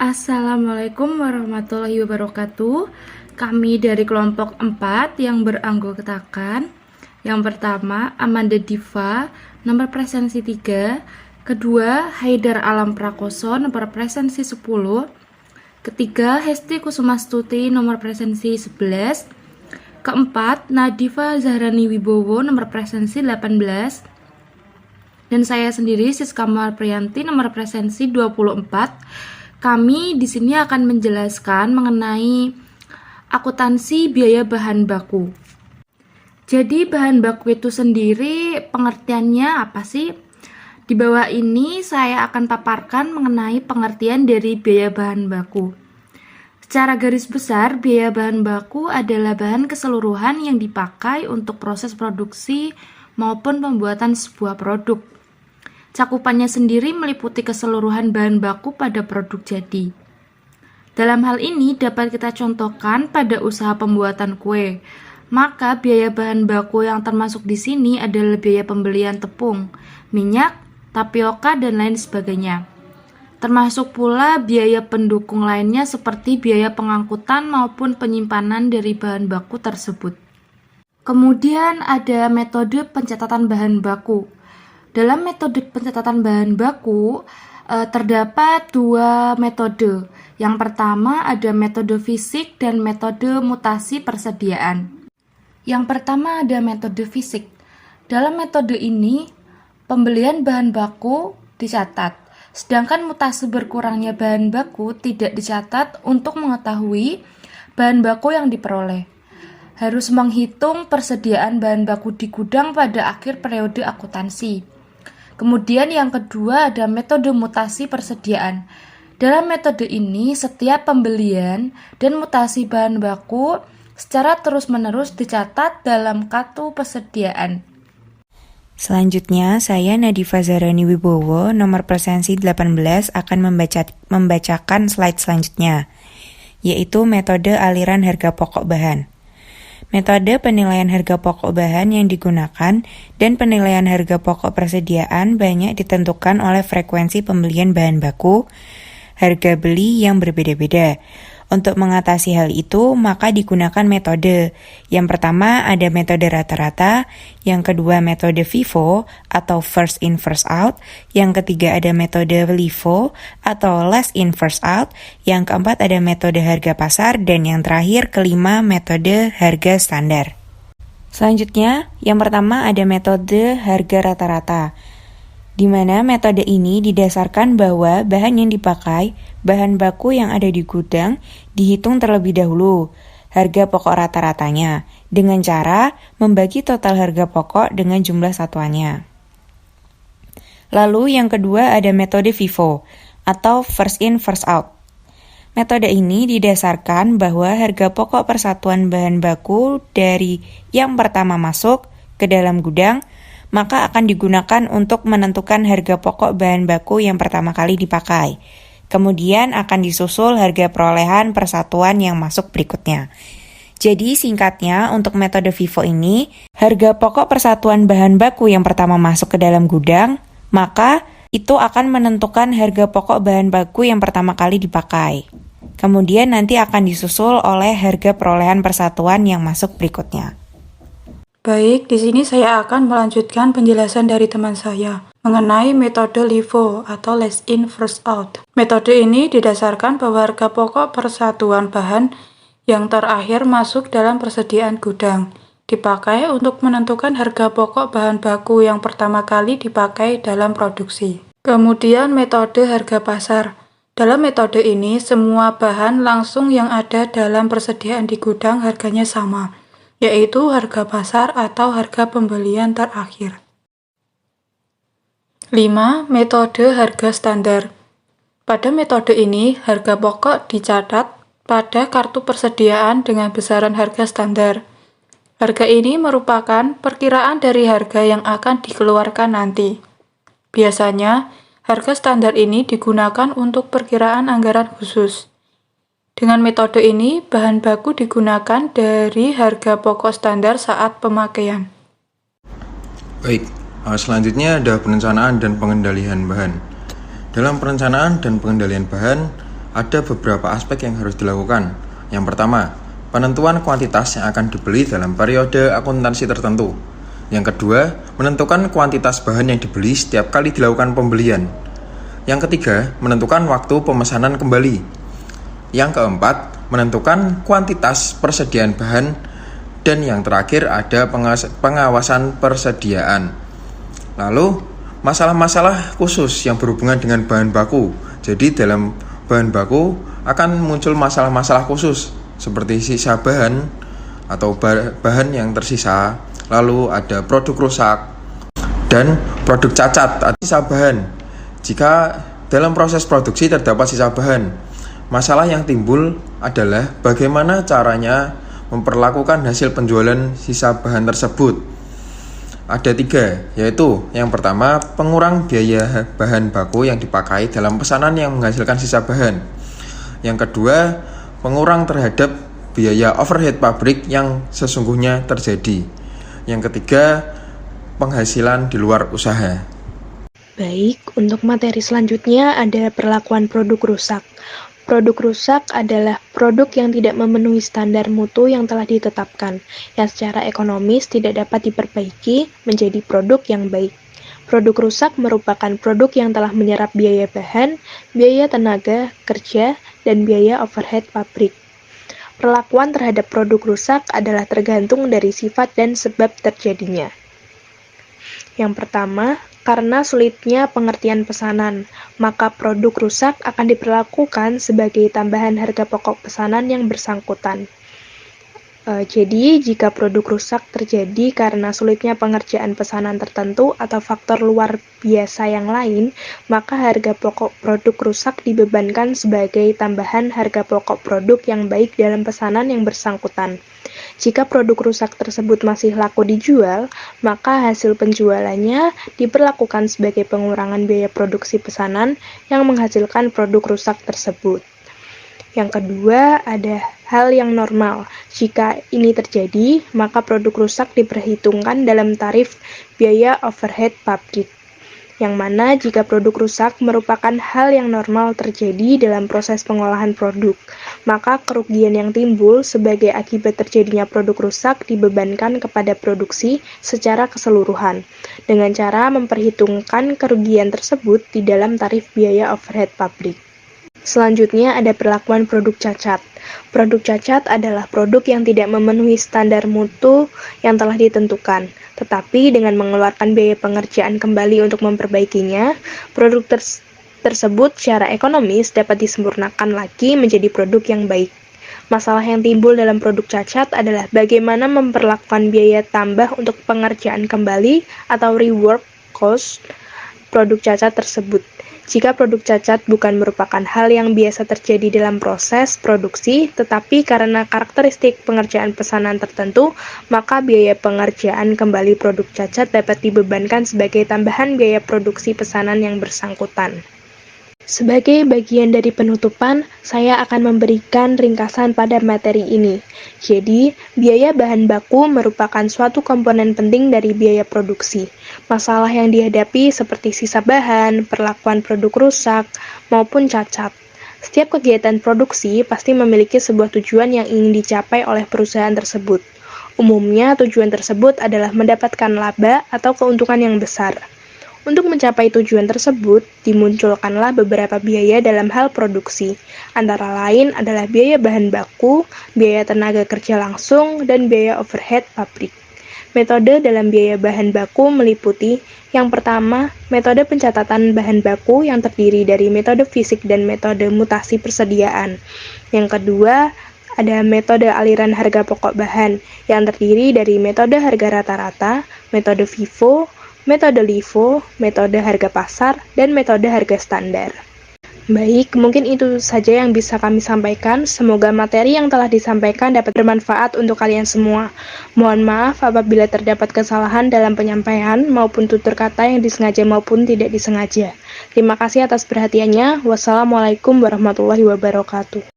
Assalamualaikum warahmatullahi wabarakatuh. Kami dari kelompok 4 yang beranggotakan yang pertama Amanda Diva, nomor presensi 3, kedua Haidar Alam Prakoso, nomor presensi 10, ketiga Hesti Kusumastuti, nomor presensi 11, keempat Nadifa Zahrani Wibowo, nomor presensi 18, dan saya sendiri Siska Marpriyanti, nomor presensi 24. Kami di sini akan menjelaskan mengenai akuntansi biaya bahan baku. Jadi bahan baku itu sendiri pengertiannya apa sih? Di bawah ini saya akan paparkan mengenai pengertian dari biaya bahan baku. Secara garis besar, biaya bahan baku adalah bahan keseluruhan yang dipakai untuk proses produksi maupun pembuatan sebuah produk. Cakupannya sendiri meliputi keseluruhan bahan baku pada produk jadi. Dalam hal ini dapat kita contohkan pada usaha pembuatan kue. Maka biaya bahan baku yang termasuk di sini adalah biaya pembelian tepung, minyak, tapioka, dan lain sebagainya. Termasuk pula biaya pendukung lainnya seperti biaya pengangkutan maupun penyimpanan dari bahan baku tersebut. Kemudian ada metode pencatatan bahan baku. Dalam metode pencatatan bahan baku terdapat dua metode. Yang pertama ada metode fisik dan metode mutasi persediaan. Yang pertama ada metode fisik. Dalam metode ini pembelian bahan baku dicatat, sedangkan mutasi berkurangnya bahan baku tidak dicatat untuk mengetahui bahan baku yang diperoleh. Harus menghitung persediaan bahan baku di gudang pada akhir periode akuntansi. Kemudian yang kedua ada metode mutasi persediaan. Dalam metode ini setiap pembelian dan mutasi bahan baku secara terus-menerus dicatat dalam kartu persediaan. Selanjutnya, saya Nadifa Zahrani Wibowo, nomor presensi 18 akan membacakan slide selanjutnya, yaitu metode aliran harga pokok bahan. Metode penilaian harga pokok bahan yang digunakan dan penilaian harga pokok persediaan banyak ditentukan oleh frekuensi pembelian bahan baku, harga beli yang berbeda-beda. Untuk mengatasi hal itu, maka digunakan metode. Yang pertama ada metode rata-rata, yang kedua metode FIFO atau first in first out, yang ketiga ada metode LIFO atau last in first out, yang keempat ada metode harga pasar, dan yang terakhir kelima metode harga standar. Selanjutnya, yang pertama ada metode harga rata-rata, di mana metode ini didasarkan bahwa bahan yang dipakai, bahan baku yang ada di gudang, dihitung terlebih dahulu, harga pokok rata-ratanya, dengan cara membagi total harga pokok dengan jumlah satuannya. Lalu yang kedua ada metode FIFO, atau first in first out. Metode ini didasarkan bahwa harga pokok persatuan bahan baku dari yang pertama masuk ke dalam gudang, maka akan digunakan untuk menentukan harga pokok bahan baku yang pertama kali dipakai. Kemudian akan disusul harga perolehan persatuan yang masuk berikutnya. Jadi singkatnya untuk metode FIFO ini, harga pokok persatuan bahan baku yang pertama masuk ke dalam gudang, maka itu akan menentukan harga pokok bahan baku yang pertama kali dipakai. Kemudian nanti akan disusul oleh harga perolehan persatuan yang masuk berikutnya. Baik, di sini saya akan melanjutkan penjelasan dari teman saya mengenai metode LIFO atau last in first out. Metode ini didasarkan bahwa harga pokok persatuan bahan yang terakhir masuk dalam persediaan gudang dipakai untuk menentukan harga pokok bahan baku yang pertama kali dipakai dalam produksi. Kemudian metode harga pasar. Dalam metode ini semua bahan langsung yang ada dalam persediaan di gudang harganya sama, yaitu harga pasar atau harga pembelian terakhir. 5. Metode harga standar. Pada metode ini, harga pokok dicatat pada kartu persediaan dengan besaran harga standar. Harga ini merupakan perkiraan dari harga yang akan dikeluarkan nanti. Biasanya, harga standar ini digunakan untuk perkiraan anggaran khusus. Dengan metode ini, bahan baku digunakan dari harga pokok standar saat pemakaian. Baik, selanjutnya ada perencanaan dan pengendalian bahan. Dalam perencanaan dan pengendalian bahan, ada beberapa aspek yang harus dilakukan. Yang pertama, penentuan kuantitas yang akan dibeli dalam periode akuntansi tertentu. Yang kedua, menentukan kuantitas bahan yang dibeli setiap kali dilakukan pembelian. Yang ketiga, menentukan waktu pemesanan kembali. Yang keempat, menentukan kuantitas persediaan bahan. Dan yang terakhir ada pengawasan persediaan. Lalu, masalah-masalah khusus yang berhubungan dengan bahan baku. Jadi dalam bahan baku akan muncul masalah-masalah khusus seperti sisa bahan atau bahan yang tersisa. Lalu ada produk rusak dan produk cacat atau sisa bahan. Jika dalam proses produksi terdapat sisa bahan, masalah yang timbul adalah bagaimana caranya memperlakukan hasil penjualan sisa bahan tersebut. Ada 3, yaitu yang pertama, pengurang biaya bahan baku yang dipakai dalam pesanan yang menghasilkan sisa bahan. Yang kedua, pengurang terhadap biaya overhead pabrik yang sesungguhnya terjadi. Yang ketiga, penghasilan di luar usaha. Baik, untuk materi selanjutnya ada perlakuan produk rusak. Produk rusak adalah produk yang tidak memenuhi standar mutu yang telah ditetapkan, yang secara ekonomis tidak dapat diperbaiki menjadi produk yang baik. Produk rusak merupakan produk yang telah menyerap biaya bahan, biaya tenaga kerja, dan biaya overhead pabrik. Perlakuan terhadap produk rusak adalah tergantung dari sifat dan sebab terjadinya. Yang pertama, karena sulitnya pengertian pesanan, maka produk rusak akan diperlakukan sebagai tambahan harga pokok pesanan yang bersangkutan. Jadi, jika produk rusak terjadi karena sulitnya pengerjaan pesanan tertentu atau faktor luar biasa yang lain, maka harga pokok produk rusak dibebankan sebagai tambahan harga pokok produk yang baik dalam pesanan yang bersangkutan. Jika produk rusak tersebut masih laku dijual, maka hasil penjualannya diperlakukan sebagai pengurangan biaya produksi pesanan yang menghasilkan produk rusak tersebut. Yang kedua, ada hal yang normal. Jika ini terjadi, maka produk rusak diperhitungkan dalam tarif biaya overhead pabrik. Yang mana jika produk rusak merupakan hal yang normal terjadi dalam proses pengolahan produk, maka kerugian yang timbul sebagai akibat terjadinya produk rusak dibebankan kepada produksi secara keseluruhan, dengan cara memperhitungkan kerugian tersebut di dalam tarif biaya overhead pabrik. Selanjutnya ada perlakuan produk cacat. Produk cacat adalah produk yang tidak memenuhi standar mutu yang telah ditentukan, tetapi dengan mengeluarkan biaya pengerjaan kembali untuk memperbaikinya, produk tersebut secara ekonomis dapat disempurnakan lagi menjadi produk yang baik. Masalah yang timbul dalam produk cacat adalah bagaimana memperlakukan biaya tambah untuk pengerjaan kembali atau rework cost produk cacat tersebut. Jika produk cacat bukan merupakan hal yang biasa terjadi dalam proses produksi, tetapi karena karakteristik pengerjaan pesanan tertentu, maka biaya pengerjaan kembali produk cacat dapat dibebankan sebagai tambahan biaya produksi pesanan yang bersangkutan. Sebagai bagian dari penutupan, saya akan memberikan ringkasan pada materi ini. Jadi, biaya bahan baku merupakan suatu komponen penting dari biaya produksi. Masalah yang dihadapi seperti sisa bahan, perlakuan produk rusak, maupun cacat. Setiap kegiatan produksi pasti memiliki sebuah tujuan yang ingin dicapai oleh perusahaan tersebut. Umumnya, tujuan tersebut adalah mendapatkan laba atau keuntungan yang besar. Untuk mencapai tujuan tersebut, dimunculkanlah beberapa biaya dalam hal produksi, antara lain adalah biaya bahan baku, biaya tenaga kerja langsung, dan biaya overhead pabrik. Metode dalam biaya bahan baku meliputi, yang pertama, metode pencatatan bahan baku yang terdiri dari metode fisik dan metode mutasi persediaan. Yang kedua, ada metode aliran harga pokok bahan, yang terdiri dari metode harga rata-rata, metode FIFO, metode LIFO, metode harga pasar, dan metode harga standar. Baik, mungkin itu saja yang bisa kami sampaikan. Semoga materi yang telah disampaikan dapat bermanfaat untuk kalian semua. Mohon maaf apabila terdapat kesalahan dalam penyampaian maupun tutur kata yang disengaja maupun tidak disengaja. Terima kasih atas perhatiannya. Wassalamualaikum warahmatullahi wabarakatuh.